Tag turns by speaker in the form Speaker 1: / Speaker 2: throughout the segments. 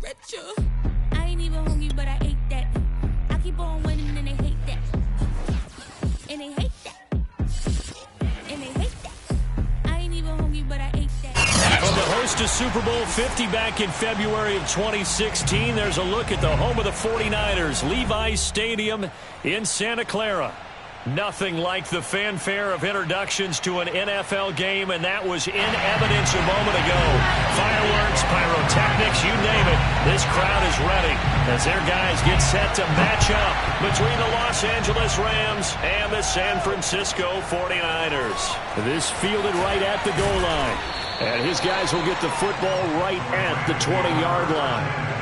Speaker 1: richer. I ain't even hungry, but I ate that. I keep on winning and they hate that. And they hate that. And they hate that. I ain't even hungry, but I ate that.
Speaker 2: From the host of Super Bowl 50 back in February of 2016, there's a look at the home of the 49ers, Levi's Stadium in Santa Clara. Nothing like the fanfare of introductions to an NFL game, and that was in evidence a moment ago. Fireworks, pyrotechnics, you name it. This crowd is ready as their guys get set to match up between the Los Angeles Rams and the San Francisco 49ers. This fielded right at the goal line. And his guys will get the football right at the 20-yard line.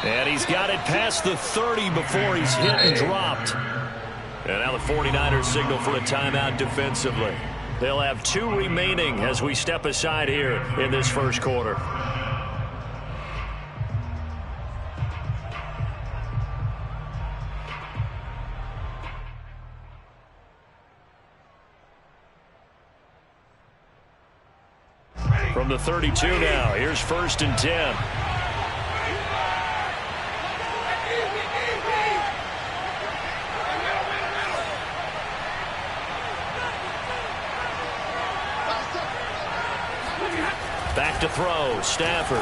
Speaker 2: And he's got it past the 30 before he's hit and dropped. And now the 49ers signal for a timeout defensively. They'll have 2 remaining as we step aside here in this first quarter. From the 32 now, here's 1st and 10. Back to throw, Stafford.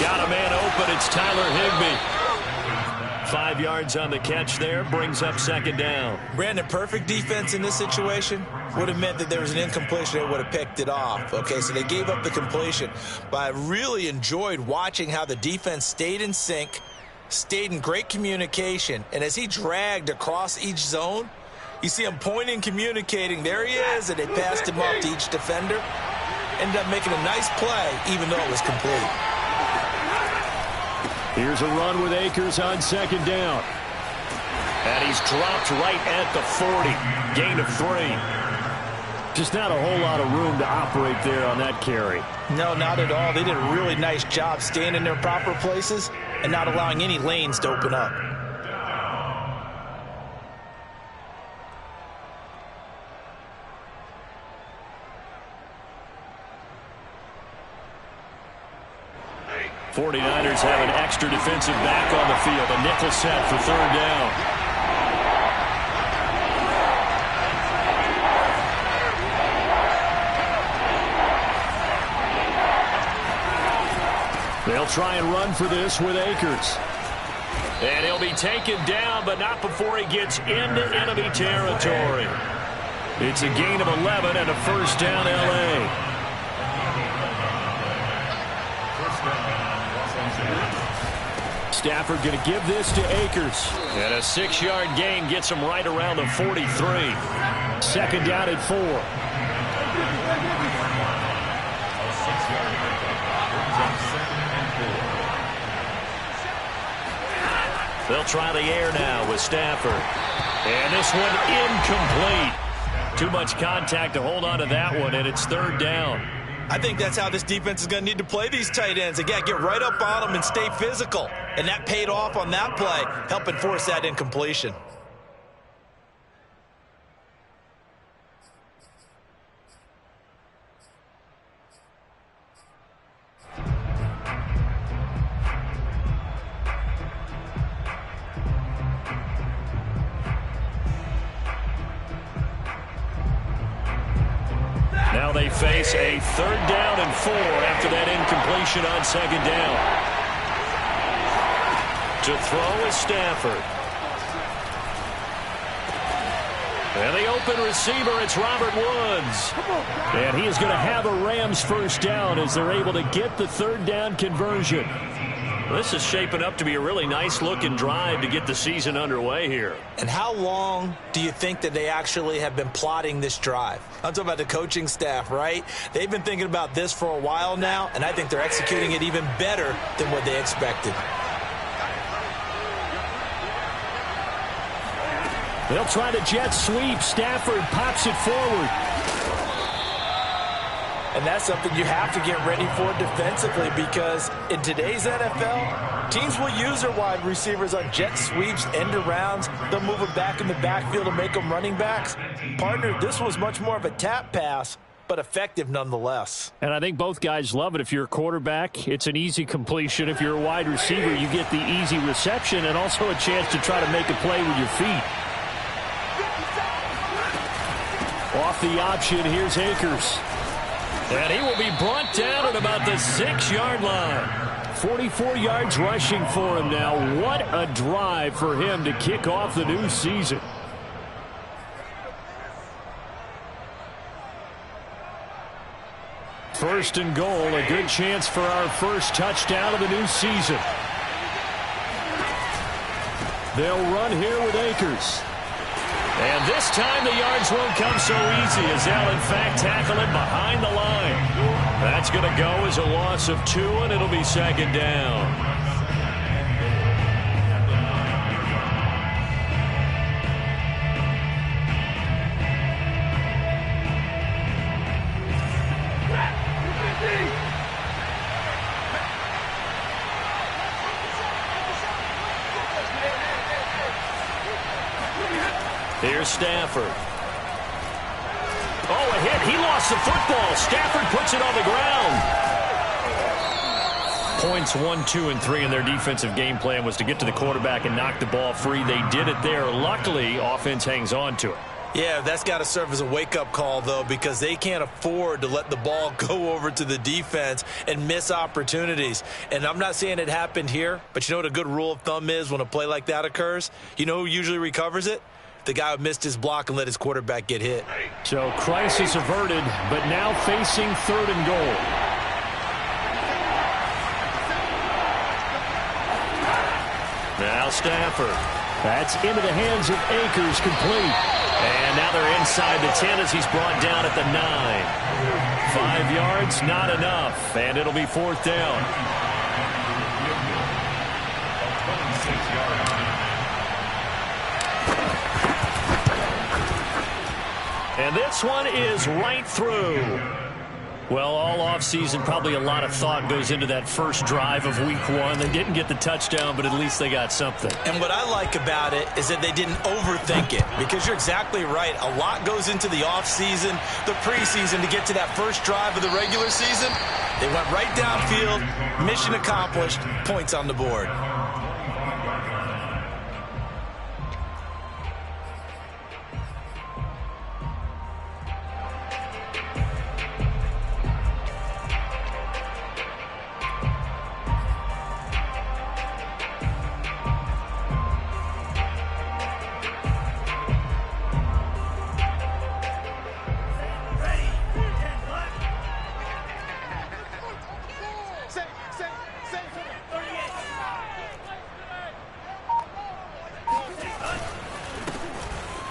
Speaker 2: Got a man open, it's Tyler Higbee. 5 yards on the catch there, brings up 2nd down.
Speaker 3: Brandon, perfect defense in this situation would have meant that there was an incompletion that would have picked it off. Okay, so they gave up the completion. But I really enjoyed watching how the defense stayed in sync, stayed in great communication, and as he dragged across each zone, you see him pointing, communicating. There he is, and they passed him up to each defender. Ended up making a nice play, even though it was complete.
Speaker 2: Here's a run with Akers on 2nd down. And he's dropped right at the 40. Gain of 3. Just not a whole lot of room to operate there on that carry.
Speaker 3: No, not at all. They did a really nice job staying in their proper places and not allowing any lanes to open up.
Speaker 2: '49ers have an extra defensive back on the field. A nickel set for 3rd down. They'll try and run for this with Akers. And he'll be taken down, but not before he gets into enemy territory. It's a gain of 11 and a 1st down, L.A. Stafford going to give this to Akers. And a 6-yard gain gets him right around the 43. 2nd down at 4. They'll try the air now with Stafford. And this one incomplete. Too much contact to hold on to that one, and it's 3rd down.
Speaker 3: I think that's how this defense is going to need to play these tight ends. Again, get right up on them and stay physical. And that paid off on that play, helping force that incompletion.
Speaker 2: Now they face a 3rd down and 4 after that incompletion on 2nd down. To throw is Stafford. And the open receiver, it's Robert Woods. And he is going to have a Rams 1st down as they're able to get the 3rd down conversion. This is shaping up to be a really nice-looking drive to get the season underway here.
Speaker 3: And how long do you think that they actually have been plotting this drive? I'm talking about the coaching staff, right? They've been thinking about this for a while now, and I think they're executing it even better than what they expected.
Speaker 2: They'll try to jet sweep. Stafford pops it forward.
Speaker 3: And that's something you have to get ready for defensively, because in today's NFL, teams will use their wide receivers on jet sweeps, end arounds. They'll move them back in the backfield to make them running backs. Partner, this was much more of a tap pass, but effective nonetheless.
Speaker 2: And I think both guys love it. If you're a quarterback, it's an easy completion. If you're a wide receiver, you get the easy reception and also a chance to try to make a play with your feet. Off the option, here's Akers. And he will be brought down at about the 6-yard line. 44 yards rushing for him now. What a drive for him to kick off the new season. First and goal, a good chance for our first touchdown of the new season. They'll run here with Akers. And this time the yards won't come so easy as they'll in fact tackle it behind the line. That's going to go as a loss of 2, and it'll be second down. Here's Stafford. Oh, a hit. He lost the football. Stafford puts it on the ground. Points 1, 2, and 3 in their defensive game plan was to get to the quarterback and knock the ball free. They did it there. Luckily, offense hangs on to it.
Speaker 3: Yeah, that's got to serve as a wake-up call, though, because they can't afford to let the ball go over to the defense and miss opportunities. And I'm not saying it happened here, but you know what a good rule of thumb is when a play like that occurs? You know who usually recovers it? The guy who missed his block and let his quarterback get hit.
Speaker 2: So crisis averted, but now facing 3rd and goal. Now Stafford. That's into the hands of Akers, complete. And now they're inside the 10 as he's brought down at the 9. 5 yards, not enough. And it'll be 4th down. And this one is right through. Well, all offseason, probably a lot of thought goes into that first drive of week 1. They didn't get the touchdown, but at least they got something.
Speaker 3: And what I like about it is that they didn't overthink it, because you're exactly right. A lot goes into the offseason, the preseason, to get to that first drive of the regular season. They went right downfield, mission accomplished, points on the board.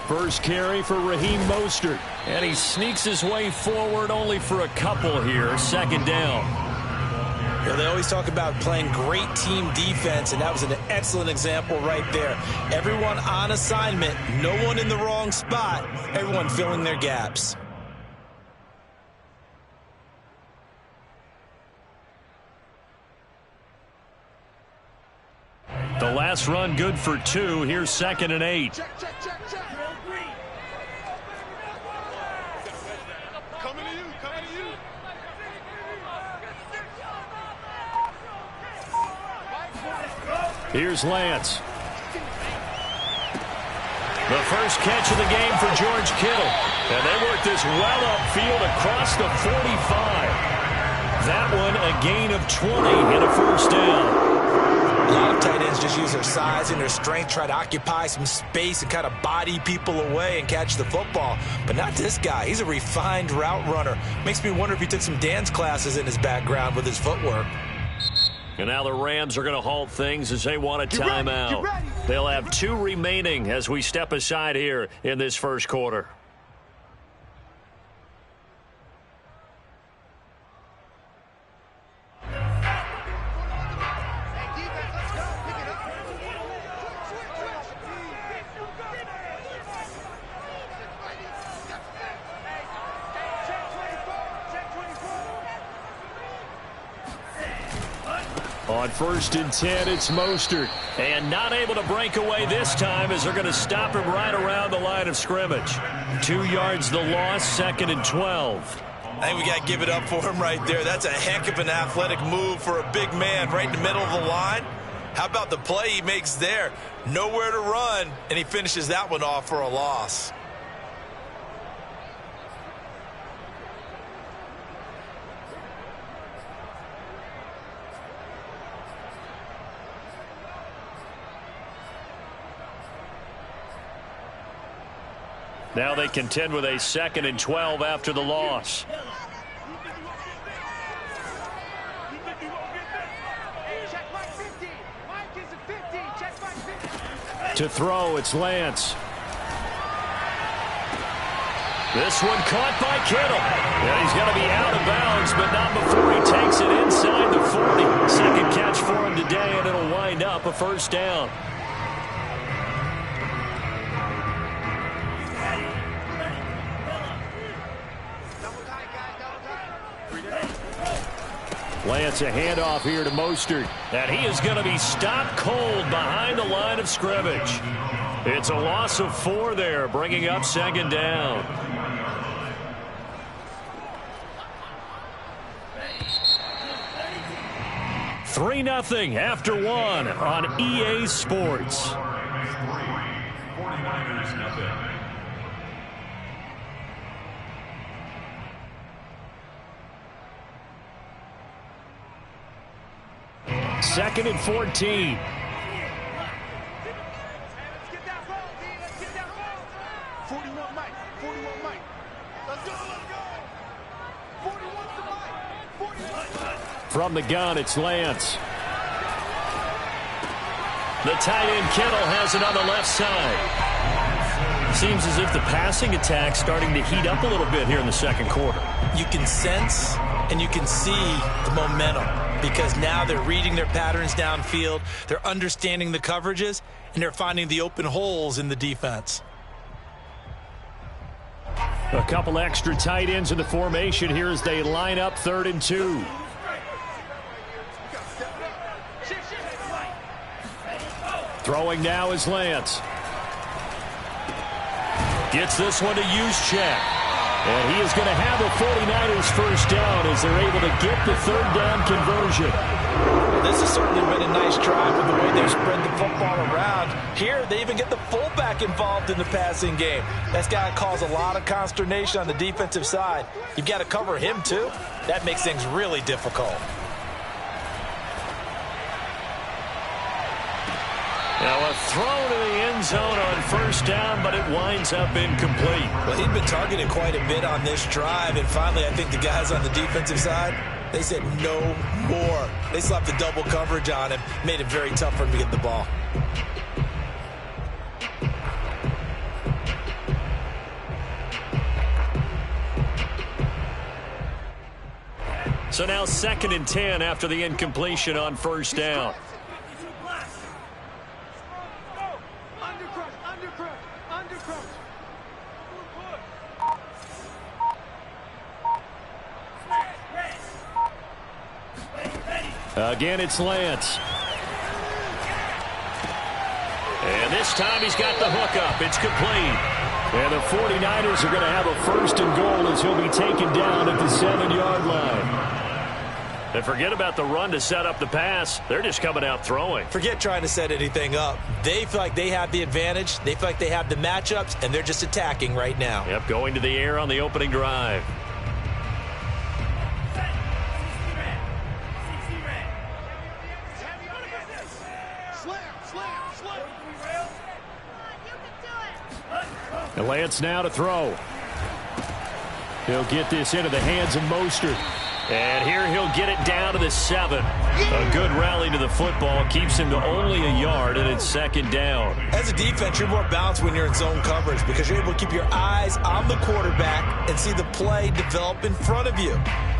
Speaker 2: First carry for Raheem Mostert. And he sneaks his way forward only for a couple here. 2nd down.
Speaker 3: You know, they always talk about playing great team defense, and that was an excellent example right there. Everyone on assignment, no one in the wrong spot, everyone filling their gaps.
Speaker 2: The last run good for 2. Here's 2nd and 8.
Speaker 4: Check. Coming to you.
Speaker 2: Here's Lance. The first catch of the game for George Kittle. And they work this well upfield across the 45. That one a gain of 20 and a 1st down.
Speaker 3: A lot of tight ends just use their size and their strength, try to occupy some space and kind of body people away and catch the football. But not this guy. He's a refined route runner. Makes me wonder if he took some dance classes in his background with his footwork.
Speaker 2: And now the Rams are going to halt things as they want a timeout. They'll have 2 remaining as we step aside here in this first quarter. On 1st and 10, it's Mostert. And not able to break away this time as they're going to stop him right around the line of scrimmage. 2 yards the loss, 2nd and 12.
Speaker 3: I think we got to give it up for him right there. That's a heck of an athletic move for a big man right in the middle of the line. How about the play he makes there? Nowhere to run, and he finishes that one off for a loss.
Speaker 2: Now they contend with a 2nd and 12 after the loss. To throw, it's Lance. This one caught by Kittle. Yeah, he's going to be out of bounds, but not before he takes it inside the 40. 2nd catch for him today, and it'll wind up a 1st down. Lance a handoff here to Mostert. And he is going to be stopped cold behind the line of scrimmage. It's a loss of 4 there, bringing up 2nd down. Three 3-0 after 1 on EA Sports. 49ers nothing. 2nd and 14. From the gun, it's Lance. The tight end Kittle has it on the left side. Seems as if the passing attack's starting to heat up a little bit here in the 2nd quarter.
Speaker 3: You can sense and you can see the momentum because now they're reading their patterns downfield, they're understanding the coverages, and they're finding the open holes in the defense.
Speaker 2: A couple extra tight ends in the formation here as they line up 3rd and 2. Throwing now is Lance. Gets this one to Juszczyk. And he is going to have the 49ers 1st down as they're able to get the 3rd down conversion.
Speaker 3: This has certainly been a nice drive with the way they've spread the football around. Here, they even get the fullback involved in the passing game. That's got to cause a lot of consternation on the defensive side. You've got to cover him, too. That makes things really difficult.
Speaker 2: Now a throw to the end zone on 1st down, but it winds up incomplete.
Speaker 3: Well, he'd been targeted quite a bit on this drive, and finally I think the guys on the defensive side, they said no more. They slapped the double coverage on him, made it very tough for him to get the ball.
Speaker 2: So now 2nd and 10 after the incompletion on 1st down. Again, it's Lance. And this time he's got the hookup. It's complete. And the 49ers are going to have a 1st and goal as he'll be taken down at the 7-yard line. And forget about the run to set up the pass. They're just coming out throwing.
Speaker 3: Forget trying to set anything up. They feel like they have the advantage. They feel like they have the matchups, and they're just attacking right now.
Speaker 2: Yep, going to the air on the opening drive. And Lance now to throw. He'll get this into the hands of Mostert. And here he'll get it down to the 7. A good rally to the football keeps him to only a yard, and it's 2nd down.
Speaker 3: As a defense, you're more balanced when you're in zone coverage because you're able to keep your eyes on the quarterback and see the play develop in front of you.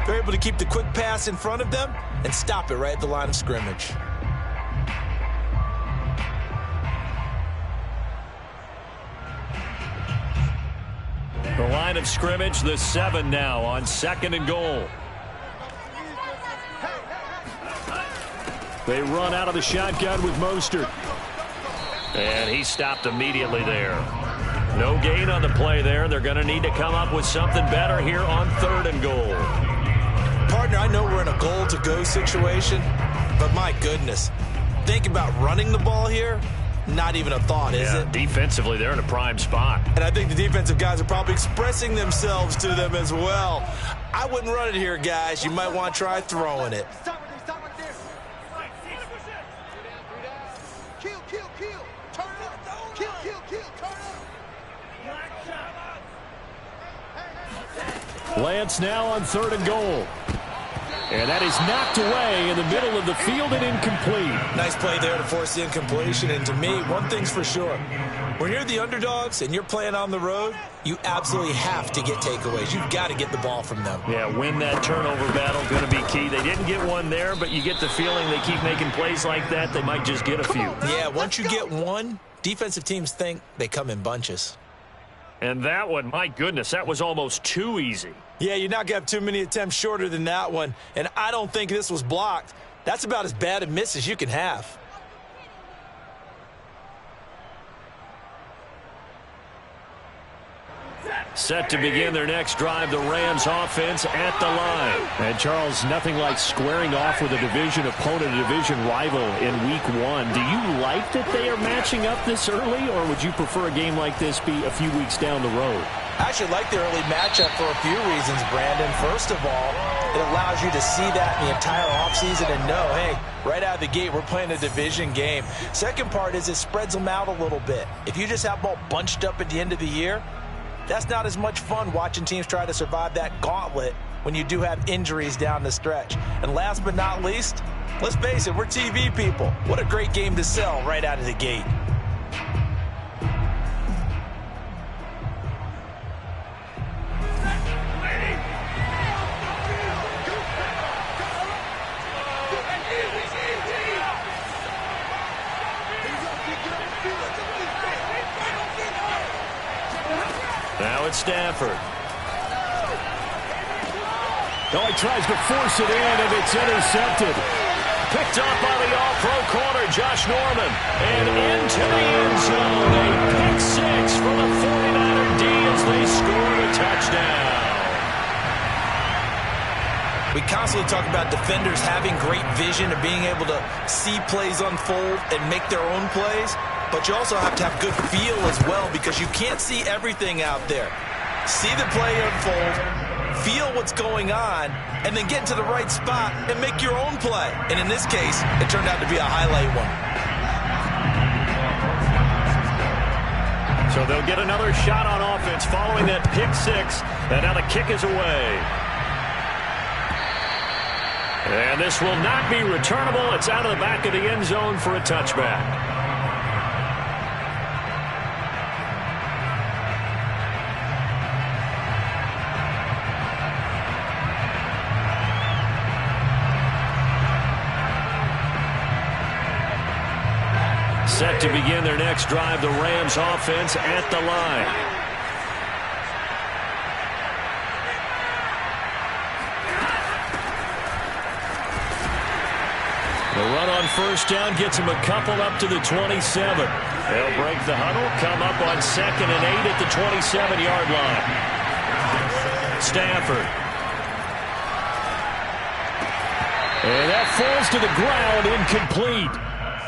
Speaker 3: They're able to keep the quick pass in front of them and stop it right at the line of scrimmage.
Speaker 2: The line of scrimmage, the 7 now on 2nd and goal. They run out of the shotgun with Mostert. And he stopped immediately there. No gain on the play there. They're going to need to come up with something better here on 3rd and goal.
Speaker 3: Partner, I know we're in a goal-to-go situation, but my goodness, think about running the ball here. Not even a thought, is it?
Speaker 2: Defensively, they're in a prime spot.
Speaker 3: And I think the defensive guys are probably expressing themselves to them as well. I wouldn't run it here, guys. You might want to try throwing it.
Speaker 2: Lance now on 3rd and goal. And that is knocked away in the middle of the field and incomplete.
Speaker 3: Nice play there to force the incompletion. And to me, one thing's for sure. When you're the underdogs and you're playing on the road, you absolutely have to get takeaways. You've got to get the ball from them.
Speaker 2: Yeah, win that turnover battle, going to be key. They didn't get one there, but you get the feeling they keep making plays like that, they might just get a few.
Speaker 3: Yeah, once you get one, defensive teams think they come in bunches.
Speaker 2: And that one, my goodness, that was almost too easy.
Speaker 3: Yeah, you're not going to have too many attempts shorter than that one. And I don't think this was blocked. That's about as bad a miss as you can have.
Speaker 2: Set to begin their next drive, the Rams offense at the line. And Charles, nothing like squaring off with a division opponent, a division rival in week 1. Do you like that they are matching up this early, or would you prefer a game like this be a few weeks down the road?
Speaker 3: I actually like the early matchup for a few reasons, Brandon. First of all, it allows you to see that in the entire offseason and know, hey, right out of the gate, we're playing a division game. Second part is it spreads them out a little bit. If you just have them all bunched up at the end of the year, that's not as much fun watching teams try to survive that gauntlet when you do have injuries down the stretch. And last but not least, let's face it, we're TV people. What a great game to sell right out of the gate.
Speaker 2: Now it's Stafford. Oh, he tries to force it in, and it's intercepted. Picked up by the all-pro corner, Josh Norman. And into the end zone. A pick 6 for the 49er D as they score a touchdown.
Speaker 3: We constantly talk about defenders having great vision and being able to see plays unfold and make their own plays. But you also have to have good feel as well because you can't see everything out there. See the play unfold, feel what's going on, and then get into the right spot and make your own play. And in this case, it turned out to be a highlight one.
Speaker 2: So they'll get another shot on offense following that pick 6. And now the kick is away. And this will not be returnable. It's out of the back of the end zone for a touchback. Set to begin their next drive, the Rams offense at the line. The run on first down gets him a couple up to the 27. They'll break the huddle, come up on 2nd and 8 at the 27-yard line. Stafford. And that falls to the ground, incomplete.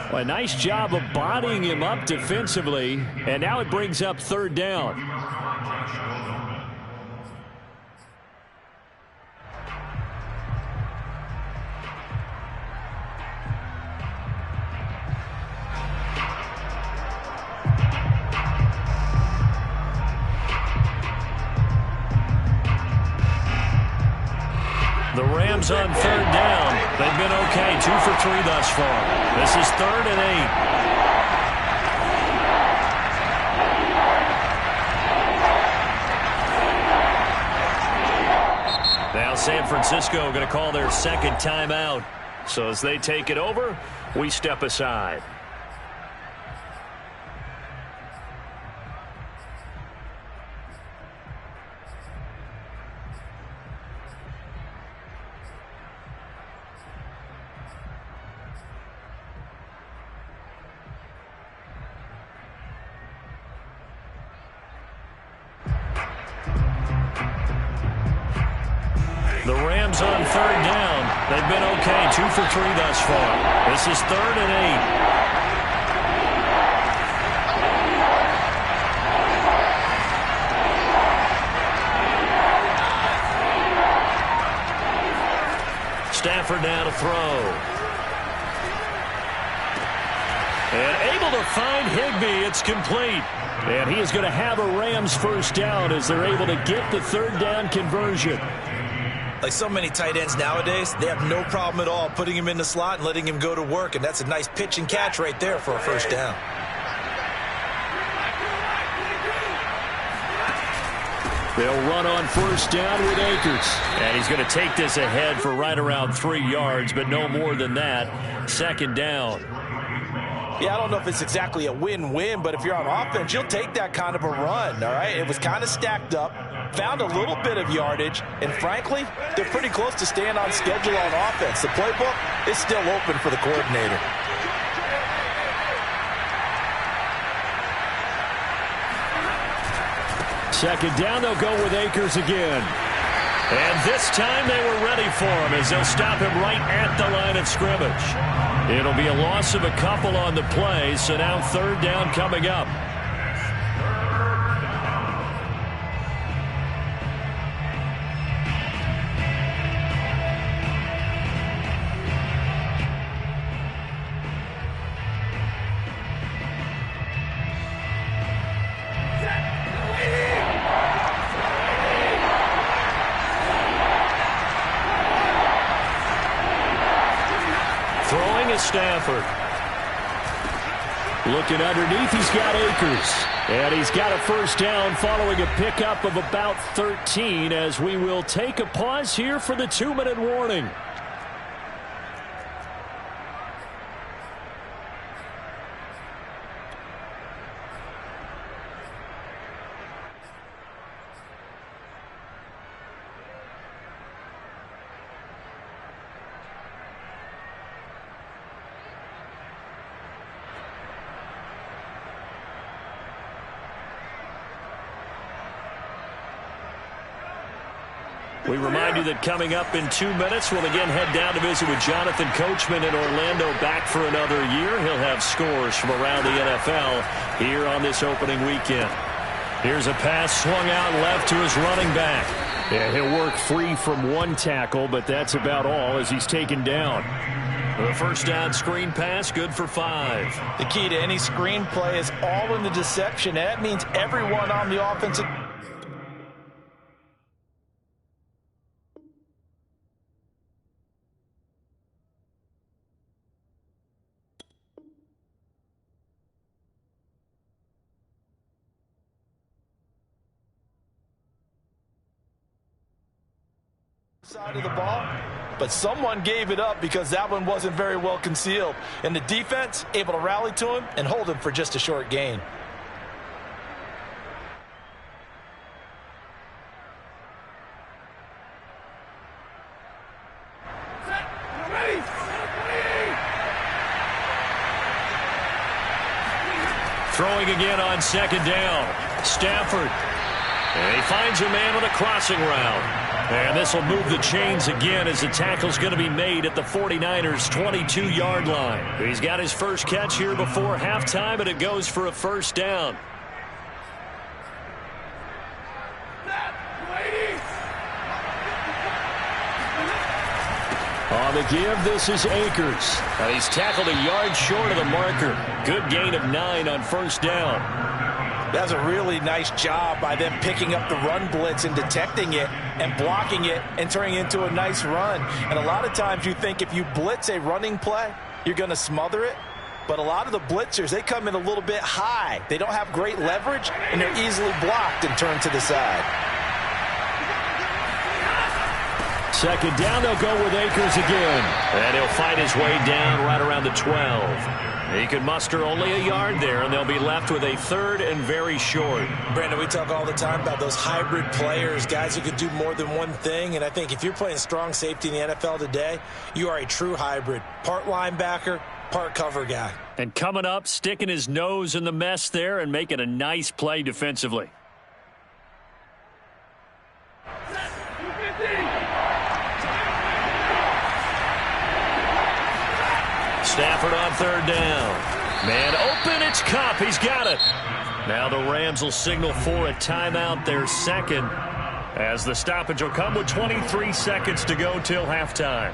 Speaker 2: Well, a nice job of bodying him up defensively, and now it brings up 3rd down. The Rams on third down. They've been okay, 2 for 3 thus far. This is 3rd and 8. Now San Francisco going to call their second timeout. So as they take it over, we step aside. The Rams on third down. They've been okay, 2 for 3 thus far. This is 3rd and 8. Stafford now to throw. And able to find Higbee. It's complete. And he is going to have a Rams first down as they're able to get the third down conversion.
Speaker 3: Like so many tight ends nowadays, they have no problem at all putting him in the slot and letting him go to work, and that's a nice pitch and catch right there for a first down.
Speaker 2: They'll run on first down with Akers. And he's going to take this ahead for right around 3 yards, but no more than that. Second down.
Speaker 3: Yeah, I don't know if it's exactly a win-win, but if you're on offense, you'll take that kind of a run, all right? It was kind of stacked up, found a little bit of yardage, and frankly, they're pretty close to staying on schedule on offense. The playbook is still open for the coordinator.
Speaker 2: Second down, they'll go with Akers again. And this time they were ready for him as they'll stop him right at the line of scrimmage. It'll be a loss of a couple on the play, so now third down coming up. Stafford. Looking underneath, he's got Akers. And he's got a first down following a pickup of about 13 as we will take a pause here for the 2-minute warning. We remind you that coming up in 2 minutes, we'll again head down to visit with Jonathan Coachman in Orlando, back for another year. He'll have scores from around the NFL here on this opening weekend. Here's a pass swung out left to his running back. Yeah, he'll work free from one tackle, but that's about all as he's taken down. The first down screen pass, good for 5.
Speaker 3: The key to any screen play is all in the deception. That means everyone on the offensive side of the ball, but someone gave it up because that one wasn't very well concealed, and the defense able to rally to him and hold him for just a short gain.
Speaker 2: Throwing again on second down. Stafford. And he finds a man on a crossing route. And this will move the chains again as the tackle's going to be made at the 49ers' 22-yard line. He's got his first catch here before halftime, and it goes for a first down. On the give, this is Akers. He's tackled a yard short of the marker. Good gain of 9 on first down.
Speaker 3: That's a really nice job by them picking up the run blitz and detecting it and blocking it and turning it into a nice run. And a lot of times you think if you blitz a running play, you're going to smother it. But a lot of the blitzers, they come in a little bit high. They don't have great leverage, and they're easily blocked and turned to the side.
Speaker 2: Second down, they'll go with Akers again. And he'll fight his way down right around the 12. He could muster only a yard there, and they'll be left with a third and very short.
Speaker 3: Brandon, we talk all the time about those hybrid players, guys who could do more than one thing. And I think if you're playing strong safety in the NFL today, you are a true hybrid. Part linebacker, part cover guy.
Speaker 2: And coming up, sticking his nose in the mess there and making a nice play defensively. Stafford on third down. Man open, it's Kupp. He's got it. Now the Rams will signal for a timeout, their second, as the stoppage will come with 23 seconds to go till halftime.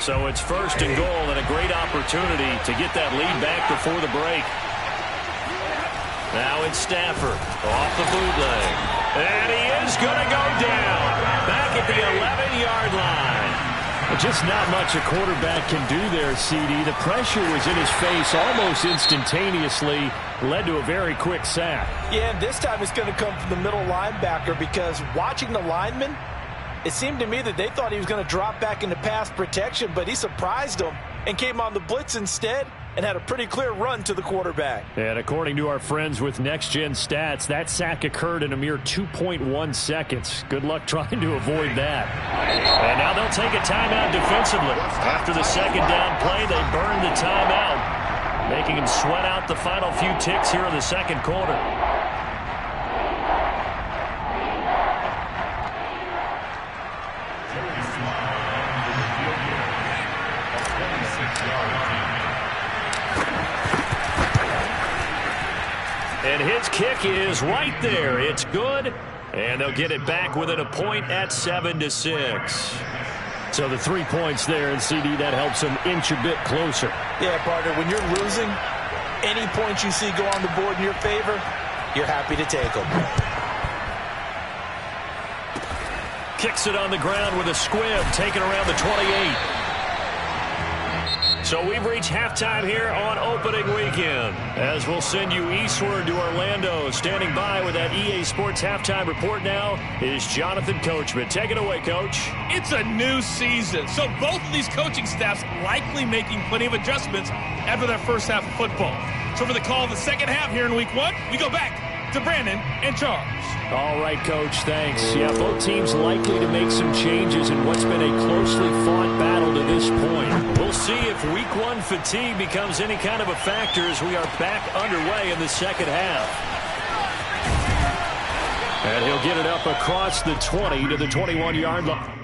Speaker 2: So it's first and goal and a great opportunity to get that lead back before the break. Now it's Stafford off the bootleg. And he is going to go down. Back at the 11-yard line. Just not much a quarterback can do there, CD. The pressure was in his face almost instantaneously. Led to a very quick sack.
Speaker 3: Yeah, and this time it's going to come from the middle linebacker because watching the lineman, it seemed to me that they thought he was going to drop back into pass protection, but he surprised them and came on the blitz instead and had a pretty clear run to the quarterback.
Speaker 2: And according to our friends with Next Gen Stats, that sack occurred in a mere 2.1 seconds. Good luck trying to avoid that. And now they'll take a timeout defensively. After the second down play, they burn the timeout, making him sweat out the final few ticks here in the second quarter. And his kick is right there. It's good. And they'll get it back within a point at 7-6. So the 3 points there, and CD, that helps them inch a bit closer.
Speaker 3: Yeah, partner, when you're losing, any points you see go on the board in your favor, you're happy to take them.
Speaker 2: Kicks it on the ground with a squib, taken around the 28. So we've reached halftime here on opening weekend, as we'll send you eastward to Orlando. Standing by with that EA Sports halftime report now is Jonathan Coachman. Take it away, Coach.
Speaker 4: It's a new season, so both of these coaching staffs likely making plenty of adjustments after their first half of football. So for the call of the second half here in week one, we go back to Brandon and Charles.
Speaker 2: All right, Coach, thanks. Yeah, both teams likely to make some changes in what's been a closely fought battle to this point. We'll see if week one fatigue becomes any kind of a factor as we are back underway in the second half. And he'll get it up across the 20 to the 21-yard line.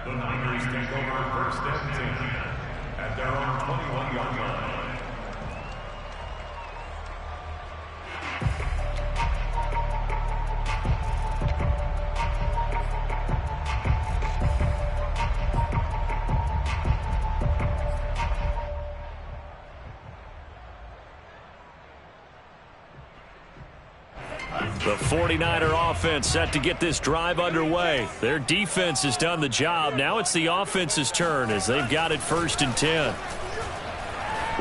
Speaker 5: The Niners take over first and 10 at their own 21-yard line.
Speaker 2: The 49er offense set to get this drive underway. Their defense has done the job. Now it's the offense's turn as they've got it first and 10.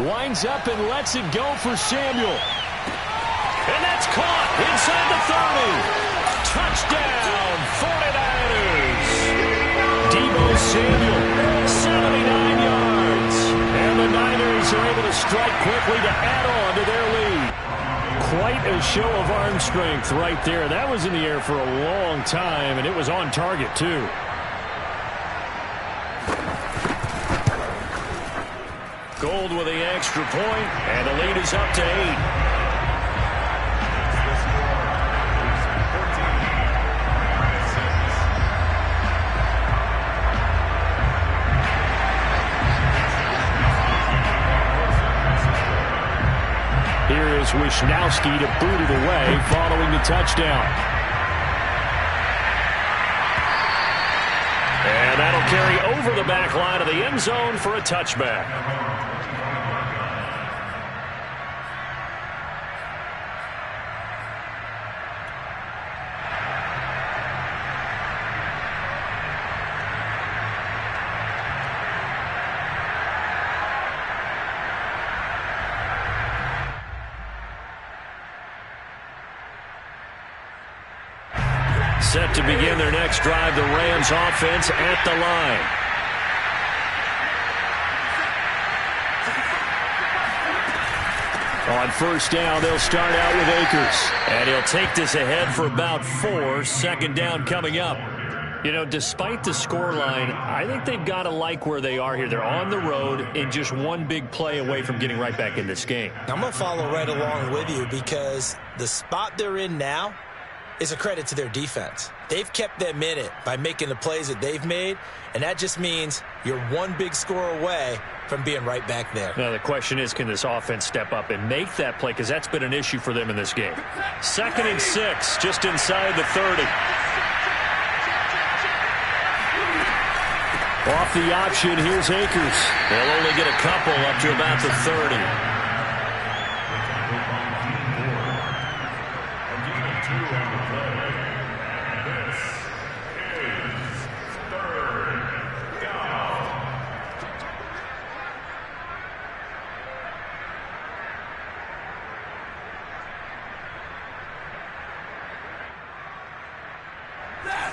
Speaker 2: Winds up and lets it go for Samuel. And that's caught inside the 30. Touchdown, 49ers. Deebo Samuel, 79 yards. And the Niners are able to strike quickly to add on to their lead. Quite a show of arm strength right there. That was in the air for a long time, and it was on target, too. Gold with the extra point, and the lead is up to 8. Here is Wisnowski to boot it away following the touchdown. And that'll carry over the back line of the end zone for a touchback. Set to begin their next drive, the Rams offense at the line. On first down, they'll start out with Akers. And he'll take this ahead for about 4. Second down coming up. You know, despite the scoreline, I think they've got to like where they are here. They're on the road and just one big play away from getting right back in this game.
Speaker 3: I'm going to follow right along with you because the spot they're in now is a credit to their defense. They've kept them in it by making the plays that they've made, and that just means you're one big score away from being right back there.
Speaker 2: Now, the question is, can this offense step up and make that play? Because that's been an issue for them in this game. 2nd and 6, just inside the 30. Off the option, here's Akers. They'll only get a couple up to about the 30.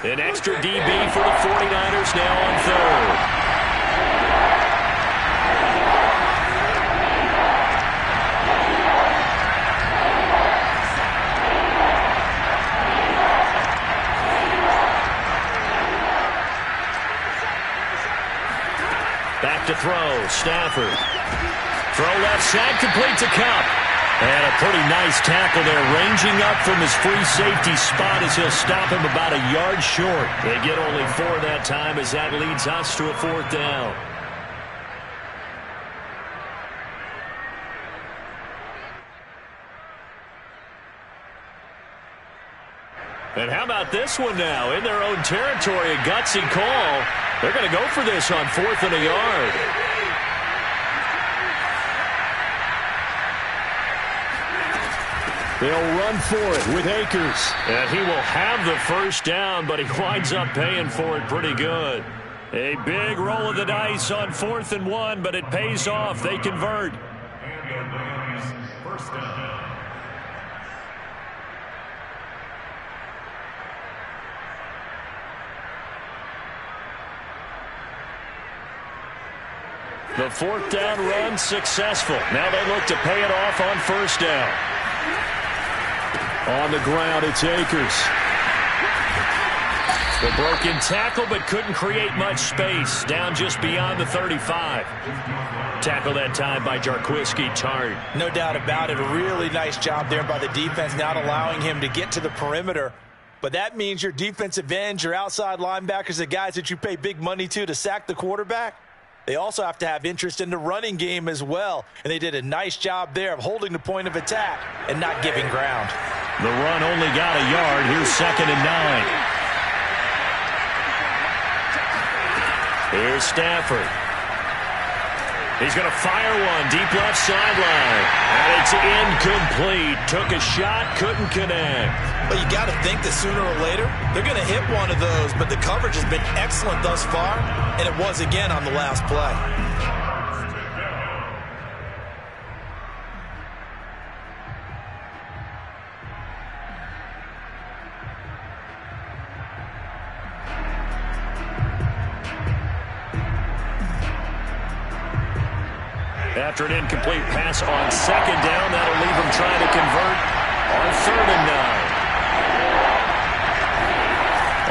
Speaker 2: An extra DB for the 49ers now on 3rd. Back to throw, Stafford. Throw left side, complete to Cup. And a pretty nice tackle there, ranging up from his free safety spot as he'll stop him about a yard short. They get only 4 that time as that leads us to a 4th down. And how about this one now? In their own territory, a gutsy call. They're going to go for this on 4th and a yard. They'll run for it with Akers. And he will have the first down, but he winds up paying for it pretty good. A big roll of the dice on 4th and 1, but it pays off. They convert.
Speaker 5: And the Rams first down.
Speaker 2: The 4th down run successful. Now they look to pay it off on 1st down. On the ground, it's Akers. The broken tackle, but couldn't create much space. Down just beyond the 35. Tackle that time by Jarquiski Tart.
Speaker 3: No doubt about it. A really nice job there by the defense, not allowing him to get to the perimeter. But that means your defensive ends, your outside linebackers, the guys that you pay big money to sack the quarterback, they also have to have interest in the running game as well. And they did a nice job there of holding the point of attack and not giving ground.
Speaker 2: The run only got a yard. Here's 2nd and 9. Here's Stafford. He's going to fire one deep left sideline. And it's incomplete. Took a shot, couldn't connect.
Speaker 3: Well, you got to think that sooner or later they're going to hit one of those, but the coverage has been excellent thus far, and it was again on the last play.
Speaker 2: After an incomplete pass on 2nd down, that'll leave them trying to convert on 3rd and 9.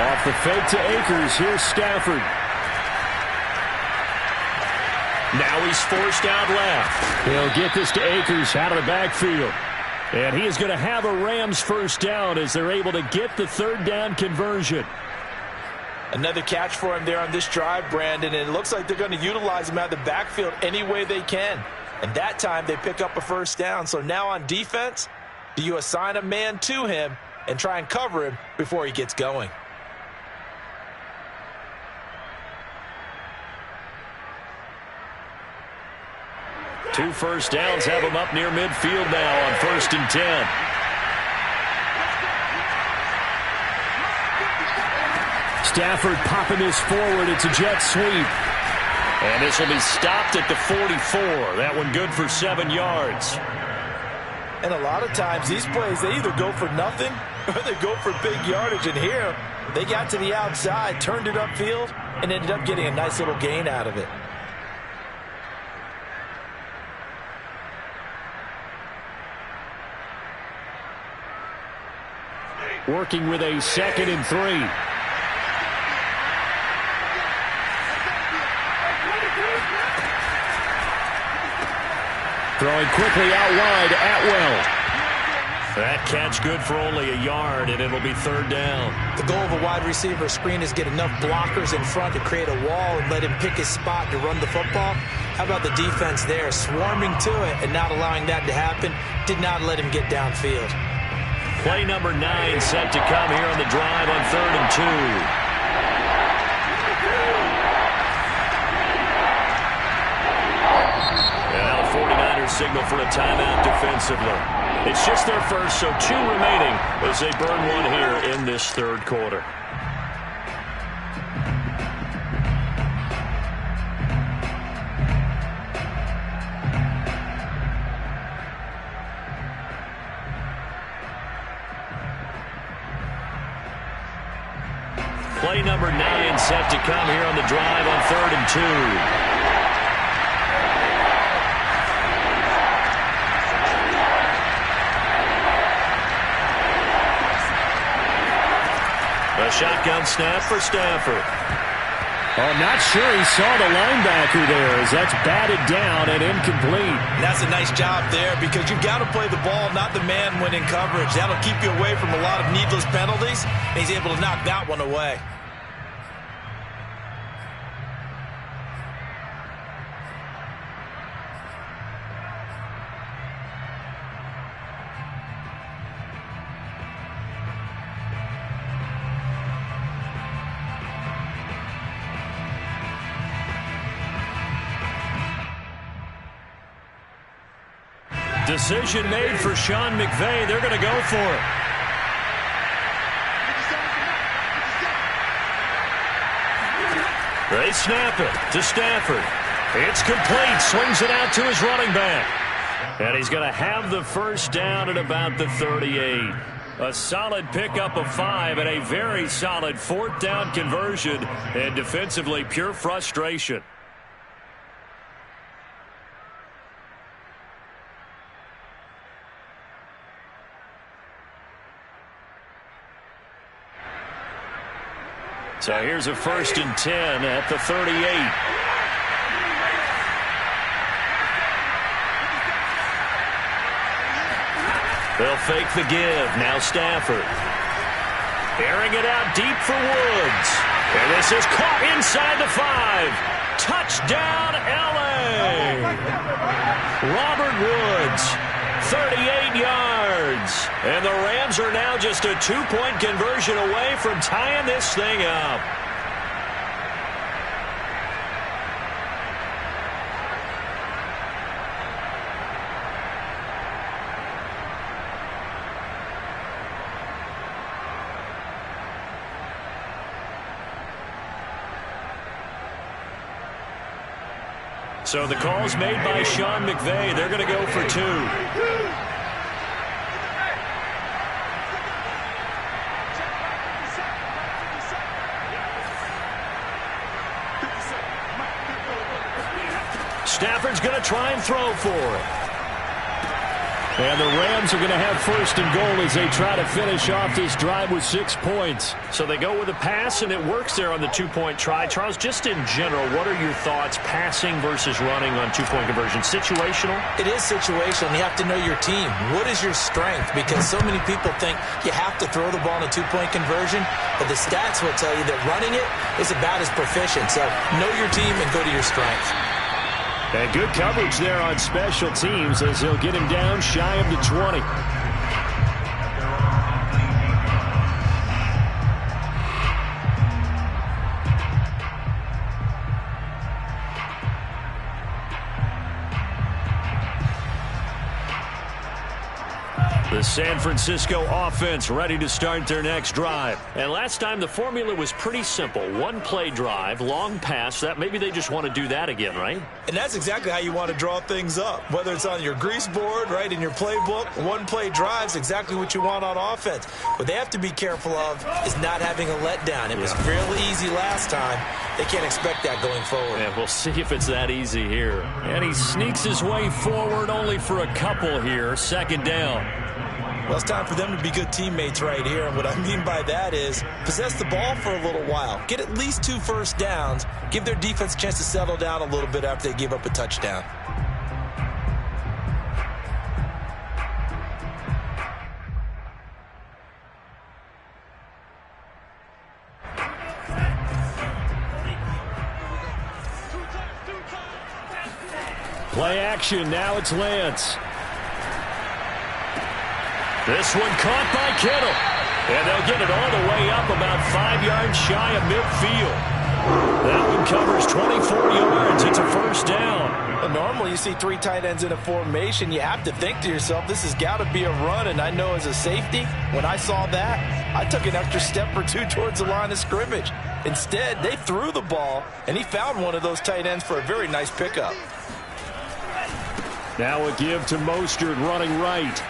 Speaker 2: Off the fake to Akers, here's Stafford. Now he's forced out left. He'll get this to Akers out of the backfield. And he is going to have a Rams first down as they're able to get the third down conversion.
Speaker 3: Another catch for him there on this drive, Brandon, and it looks like they're going to utilize him out of the backfield any way they can. And that time they pick up a first down. So now on defense, do you assign a man to him and try and cover him before he gets going?
Speaker 2: Two first downs have him up near midfield now on 1st and 10. Stafford popping this forward. It's a jet sweep. And this will be stopped at the 44. That one good for 7 yards.
Speaker 3: And a lot of times these plays, they either go for nothing or they go for big yardage. And here, they got to the outside, turned it upfield, and ended up getting a nice little gain out of it.
Speaker 2: Working with a 2nd and 3. Throwing quickly out wide, Atwell. That catch good for only a yard, and it'll be 3rd down.
Speaker 3: The goal of a wide receiver screen is get enough blockers in front to create a wall and let him pick his spot to run the football. How about the defense there, swarming to it and not allowing that to happen? Did not let him get downfield.
Speaker 2: Play number 9 set to come here on the drive on 3rd and 2. Now the 49ers signal for a timeout defensively. It's just their first, so 2 remaining as they burn one here in this 3rd quarter. Play number 9 set to come here on the drive on 3rd and 2. A shotgun snap for Stafford. Oh, not sure he saw the linebacker there as that's batted down and incomplete.
Speaker 3: And that's a nice job there because you've got to play the ball, not the man when in coverage. That'll keep you away from a lot of needless penalties. And he's able to knock that one away.
Speaker 2: Decision made for Sean McVay. They're going to go for it. They snap it to Stafford. It's complete. Swings it out to his running back. And he's going to have the first down at about the 38. A solid pickup of 5 and a very solid 4th down conversion. And defensively, pure frustration. So here's a 1st and 10 at the 38. They'll fake the give. Now Stafford. Airing it out deep for Woods. And this is caught inside the 5. Touchdown, L.A. Robert Woods, 38 yards. And the Rams are now just a 2-point conversion away from tying this thing up. So the call's made by Sean McVay. They're going to go for 2. Stafford's going to try and throw for it. And the Rams are going to have first and goal as they try to finish off this drive with 6 points.
Speaker 6: So they go with a pass, and it works there on the two-point try. Charles, just in general, what are your thoughts passing versus running on two-point conversion? Situational?
Speaker 3: It is situational. You have to know your team. What is your strength? Because so many people think you have to throw the ball in a two-point conversion, but the stats will tell you that running it is about as proficient. So know your team and go to your strength.
Speaker 2: And good coverage there on special teams as he'll get him down shy of the 20. The San Francisco offense ready to start their next drive.
Speaker 6: And last time the formula was pretty simple. One-play drive, long pass. That maybe they just want to do that again, right?
Speaker 3: And that's exactly how you want to draw things up. Whether it's on your grease board, right, in your playbook, one-play drives exactly what you want on offense. What they have to be careful of is not having a letdown. It was fairly easy last time. They can't expect that going forward.
Speaker 6: And we'll see if it's that easy here.
Speaker 2: And he sneaks his way forward only for a couple here. Second down.
Speaker 3: Well, it's time for them to be good teammates right here. And what I mean by that is possess the ball for a little while. Get at least 2 first downs. Give their defense a chance to settle down a little bit after they give up a touchdown.
Speaker 2: Play action. Now it's Lance.
Speaker 6: This one caught by Kittle.
Speaker 2: And they'll get it all the way up about 5 yards shy of midfield. That one covers 24 yards. It's a first down.
Speaker 3: Well, normally you see 3 tight ends in a formation. You have to think to yourself, this has got to be a run. And I know as a safety, when I saw that, I took an extra step or 2 towards the line of scrimmage. Instead, they threw the ball, and he found one of those tight ends for a very nice pickup.
Speaker 2: Now a give to Mostert running right.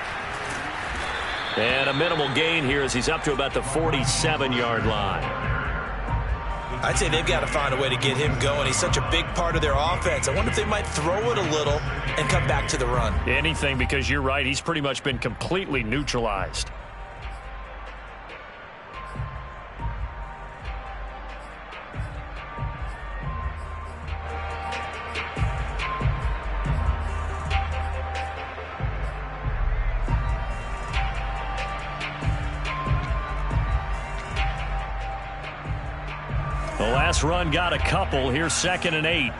Speaker 6: And a minimal gain here as he's up to about the 47-yard line.
Speaker 3: I'd say they've got to find a way to get him going. He's such a big part of their offense. I wonder if they might throw it a little and come back to the run.
Speaker 6: Anything, because you're right. He's pretty much been completely neutralized.
Speaker 2: The last run got a couple. Here's 2nd and 8.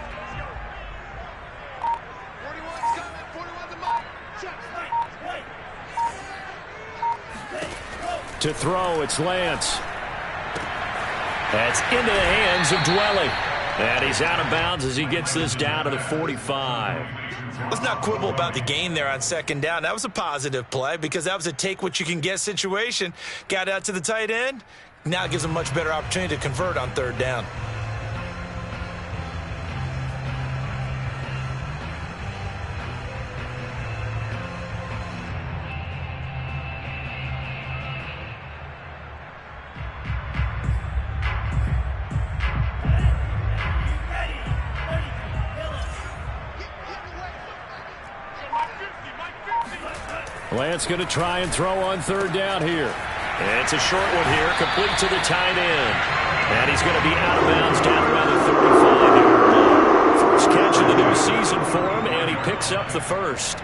Speaker 2: To throw, it's Lance. That's into the hands of Dwelly. And he's out of bounds as he gets this down to the 45.
Speaker 3: Let's not quibble about the gain there on 2nd down. That was a positive play because that was a take-what-you-can-get situation. Got out to the tight end. Now it gives them a much better opportunity to convert on 3rd down.
Speaker 2: Lance going to try and throw on 3rd down here.
Speaker 6: And it's a short one here, complete to the tight end. And he's going to be out of bounds down around the 35-yard line.
Speaker 2: First catch of the new season for him, and he picks up the first.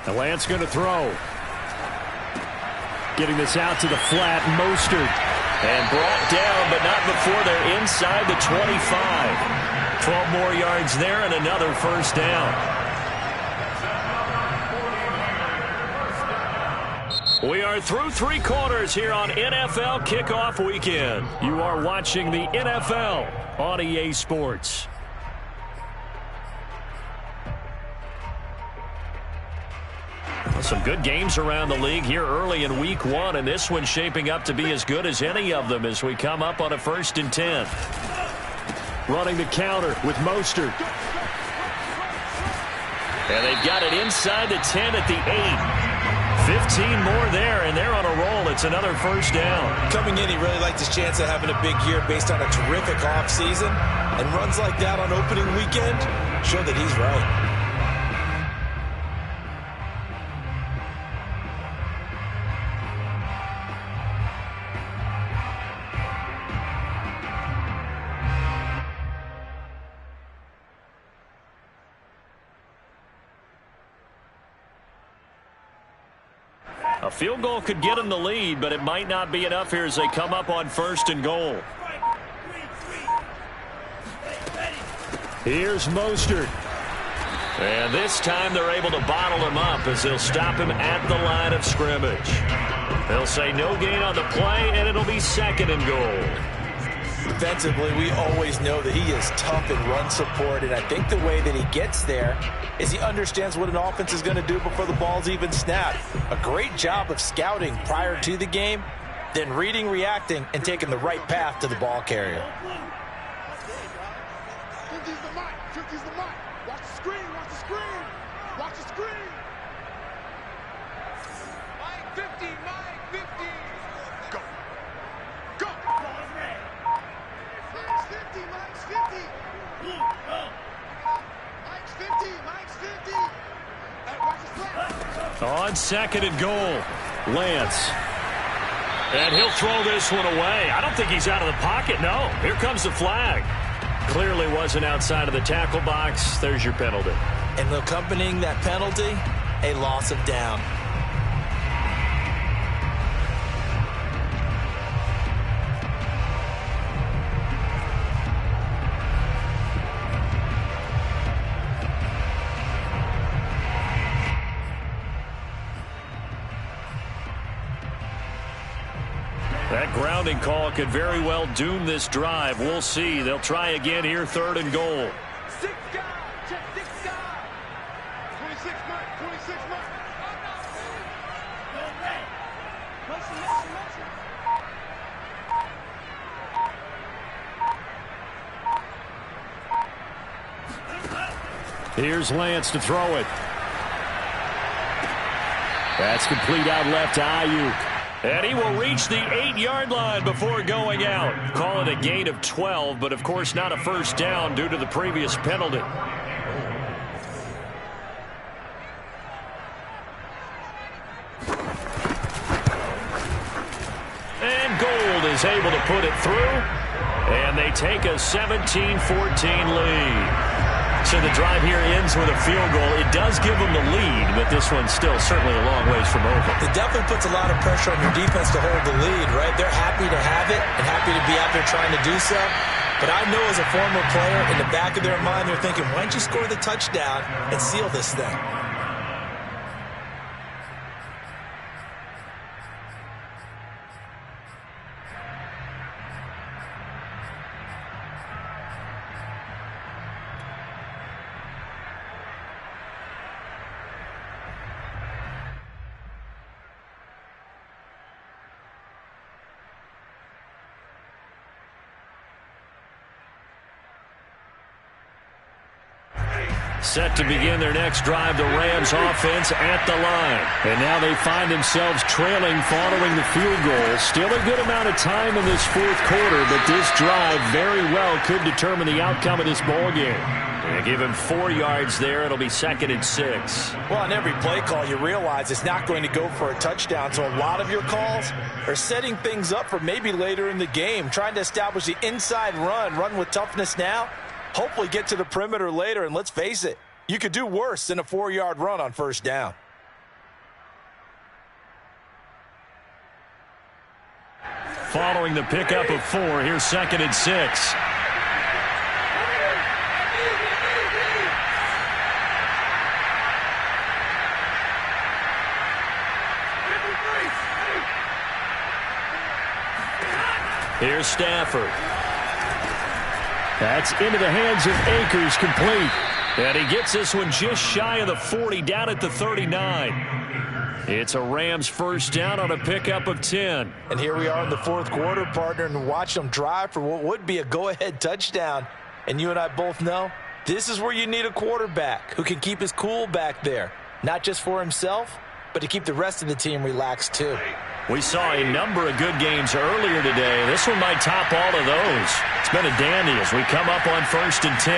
Speaker 2: And Lance going to throw. Getting this out to the flat, Mostert.
Speaker 6: And brought down, but not before they're inside the 25.
Speaker 2: 12 more yards there and another first down. We are through 3 quarters here on NFL Kickoff Weekend. You are watching the NFL on EA Sports. Some good games around the league here early in week 1, and this one's shaping up to be as good as any of them as we come up on a 1st and 10. Running the counter with Mostert. And they've got it inside the 10 at the 8. 15 more there, and they're on a roll. It's another first down.
Speaker 3: Coming in, he really liked his chance of having a big year based on a terrific offseason. And runs like that on opening weekend show that he's right.
Speaker 2: A field goal could get them the lead, but it might not be enough here as they come up on 1st and goal. Here's Mostert. And this time they're able to bottle him up as they'll stop him at the line of scrimmage. They'll say no gain on the play, and it'll be 2nd and goal.
Speaker 3: Defensively, we always know that he is tough in run support, and I think the way that he gets there is he understands what an offense is going to do before the ball's even snapped. A great job of scouting prior to the game, then reading, reacting, and taking the right path to the ball carrier.
Speaker 7: 50's the mic. 50's the mic. Watch the screen. Watch the screen. Watch the screen. Mike 50. Mike 50. Go. Go. Mike's 50. Mike's 50. Mike's 50. Mike's 50. Hey, watch the play.
Speaker 2: On 2nd and goal, Lance. And he'll throw this one away. I don't think he's out of the pocket. No, here comes the flag. Clearly wasn't outside of the tackle box. There's your penalty.
Speaker 3: And accompanying that penalty, a loss of down.
Speaker 2: That grounding call could very well doom this drive. We'll see. They'll try again here, 3rd and goal.
Speaker 7: 6 guys. Check 6 guys. 26 Mike. 26 Mike.
Speaker 2: Here's Lance to throw it. That's complete out left to Ayuk. And he will reach the 8-yard line before going out. Call it a gain of 12, but of course not a first down due to the previous penalty. And Gold is able to put it through. And they take a 17-14 lead. So the drive here ends with a field goal. It does give them the lead, but this one's still certainly a long ways from over.
Speaker 3: It definitely puts a lot of pressure on your defense to hold the lead, right? They're happy to have it and happy to be out there trying to do so. But I know as a former player, in the back of their mind, they're thinking, why don't you score the touchdown and seal this thing?
Speaker 2: Set to begin their next drive, the Rams offense at the line. And now they find themselves trailing following the field goal. Still a good amount of time in this 4th quarter, but this drive very well could determine the outcome of this ballgame. And give him 4 yards there. It'll be 2nd and 6.
Speaker 3: Well, on every play call, you realize it's not going to go for a touchdown. So a lot of your calls are setting things up for maybe later in the game, trying to establish the inside run with toughness now. Hopefully get to the perimeter later, and let's face it, you could do worse than a 4-yard run on 1st down.
Speaker 2: Following the pickup of 4, here's 2nd and 6. Here's Stafford. That's into the hands of Akers, complete. And he gets this one just shy of the 40, down at the 39. It's a Rams first down on a pickup of 10.
Speaker 3: And here we are in the 4th quarter, partner, and watch them drive for what would be a go-ahead touchdown. And you and I both know This is where you need a quarterback who can keep his cool back there. Not just for himself, but to keep the rest of the team relaxed too.
Speaker 2: We saw a number of good games earlier today. This one might top all of those. It's been a dandy as we come up on 1st and 10.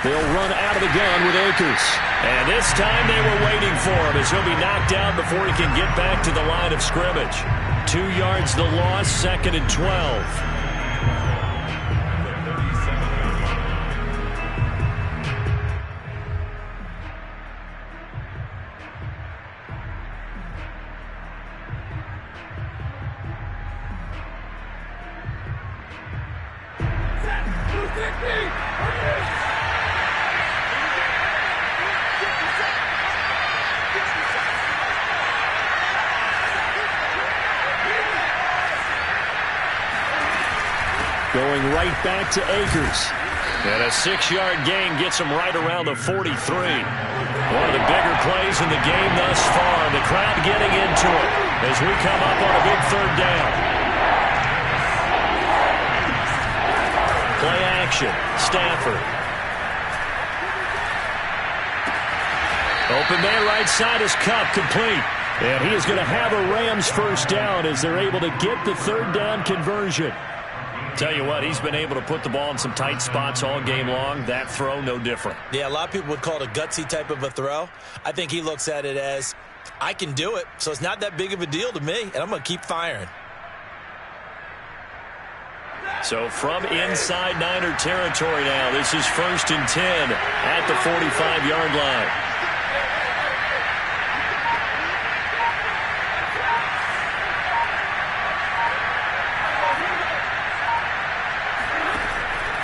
Speaker 2: They'll run out of the gun with Akers. And this time they were waiting for him as he'll be knocked down before he can get back to the line of scrimmage. 2 yards the loss, 2nd and 12. Going right back to Akers. And a 6-yard gain gets him right around the 43. One of the bigger plays in the game thus far. The crowd getting into it as we come up on a big 3rd down. Play action. Stafford. Open man right side is Cup, complete. And he is going to have a Rams 1st down as they're able to get the 3rd down conversion. Tell you what, he's been able to put the ball in some tight spots all game long. That throw, no different.
Speaker 3: Yeah, a lot of people would call it a gutsy type of a throw. I think he looks at it as, I can do it, so it's not that big of a deal to me, and I'm going to keep firing.
Speaker 2: So from inside Niner territory now, this is 1st and 10 at the 45-yard line.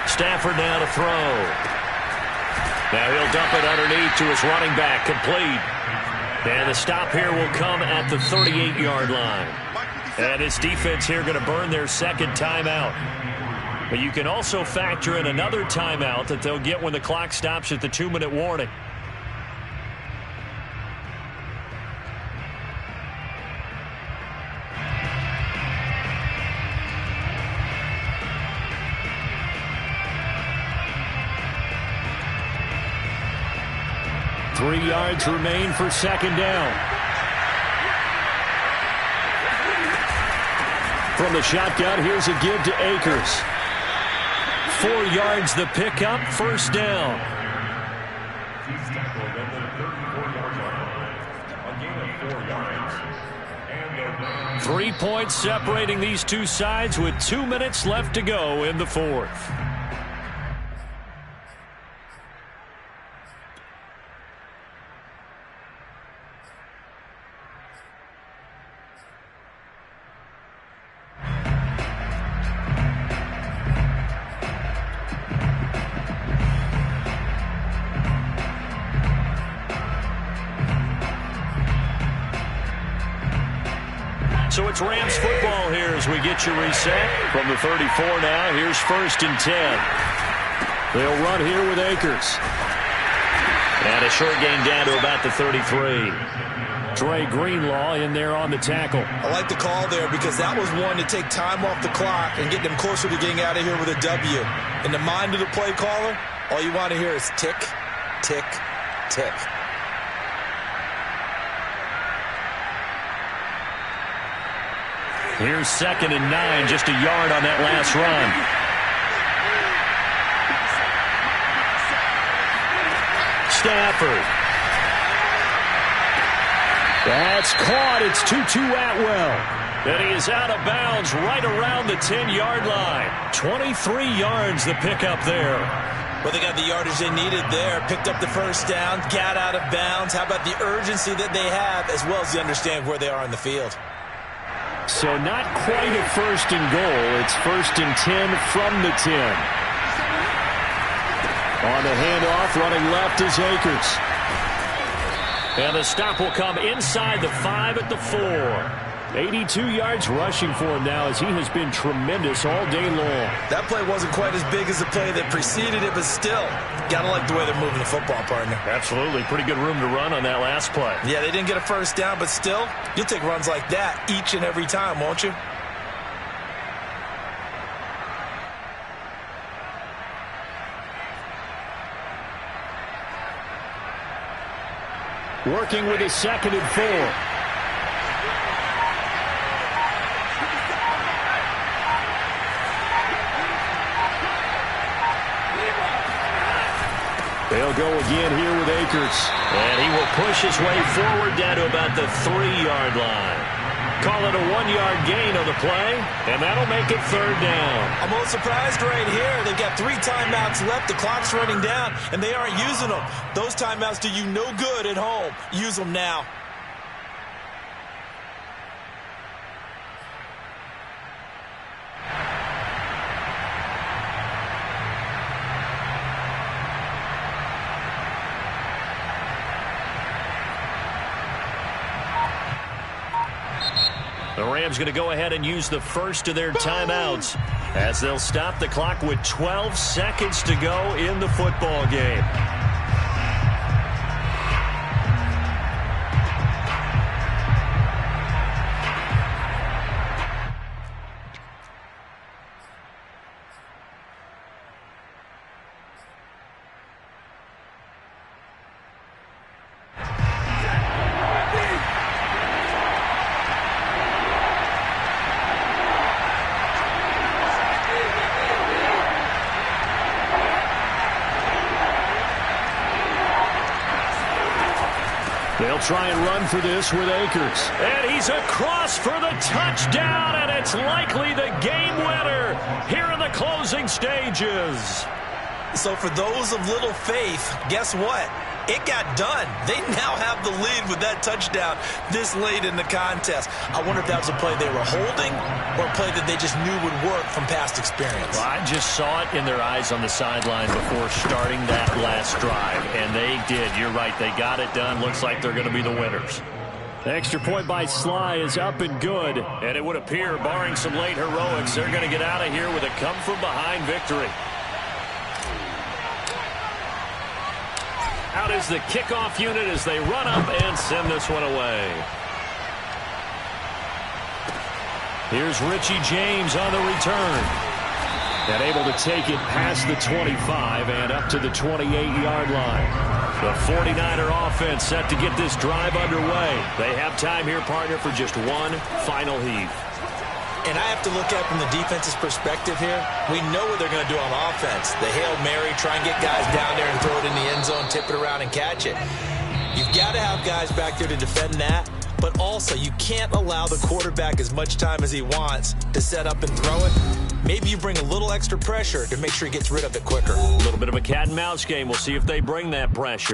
Speaker 2: Stafford now to throw. Now he'll dump it underneath to his running back, complete. And the stop here will come at the 38-yard line. And this defense here going to burn their 2nd timeout. But you can also factor in another timeout that they'll get when the clock stops at the 2-minute warning. Three yards remain for 2nd down. From the shotgun, here's a give to Akers. 4 yards the pickup, 1st down.
Speaker 5: He's tackled at the 34-yard line. A gain of 4 yards. And the Rams.
Speaker 2: 3 points separating these two sides with 2 minutes left to go in the 4th. So it's Rams football here as we get you reset. From the 34 now, here's 1st and 10. They'll run here with Akers. And a short gain down to about the 33. Dre Greenlaw in there on the tackle.
Speaker 3: I like the call there because that was one to take time off the clock and get them closer to getting out of here with a W. In the mind of the play caller, all you want to hear is tick, tick, tick.
Speaker 2: Here's 2nd and 9, just a yard on that last run. Stafford. That's caught. It's Tutu Atwell. And he is out of bounds right around the 10-yard line. 23 yards the pickup there.
Speaker 3: Well, they got the yardage they needed there. Picked up the 1st down, got out of bounds. How about the urgency that they have as well as the understand where they are in the field?
Speaker 2: So not quite a 1st and goal. It's 1st and 10 from the 10. On the handoff, running left is Akers. And the stop will come inside the 5 at the 4. 82 yards rushing for him now as he has been tremendous all day long.
Speaker 3: That play wasn't quite as big as the play that preceded it, but still, got to like the way they're moving the football, partner.
Speaker 2: Absolutely. Pretty good room to run on that last play.
Speaker 3: Yeah, they didn't get a 1st down, but still, you'll take runs like that each and every time, won't you?
Speaker 2: Working with a 2nd and 4. They'll go again here with Akers.
Speaker 6: And he will push his way forward down to about the 3-yard line. Call it a 1-yard gain on the play, and that'll make it 3rd down.
Speaker 3: I'm a little surprised right here. They've got 3 timeouts left. The clock's running down, and they aren't using them. Those timeouts do you no good at home. Use them now.
Speaker 2: The Rams going to go ahead and use the first of their timeouts as they'll stop the clock with 12 seconds to go in the football game. They'll try and run for this with Akers. And he's across for the touchdown, and it's likely the game winner here in the closing stages.
Speaker 3: So for those of little faith, guess what? It got done. They now have the lead with that touchdown this late in the contest. I wonder if that was a play they were holding or a play that they just knew would work from past experience.
Speaker 2: Well, I just saw it in their eyes on the sideline before starting that last drive, and they did. You're right. They got it done. Looks like they're going to be the winners. The extra point by Sly is up and good. And it would appear, barring some late heroics, they're going to get out of here with a come-from-behind victory. Out is the kickoff unit as they run up and send this one away. Here's Richie James on the return. And able to take it past the 25 and up to the 28-yard line. The 49er offense set to get this drive underway. They have time here, partner, for just one final heave.
Speaker 3: And I have to look at it from the defense's perspective here. We know what they're going to do on offense. The Hail Mary, try and get guys down there and throw it in the end zone, tip it around and catch it. You've got to have guys back there to defend that. But also, you can't allow the quarterback as much time as he wants to set up and throw it. Maybe you bring a little extra pressure to make sure he gets rid of it quicker.
Speaker 2: A little bit of a cat and mouse game. We'll see if they bring that pressure.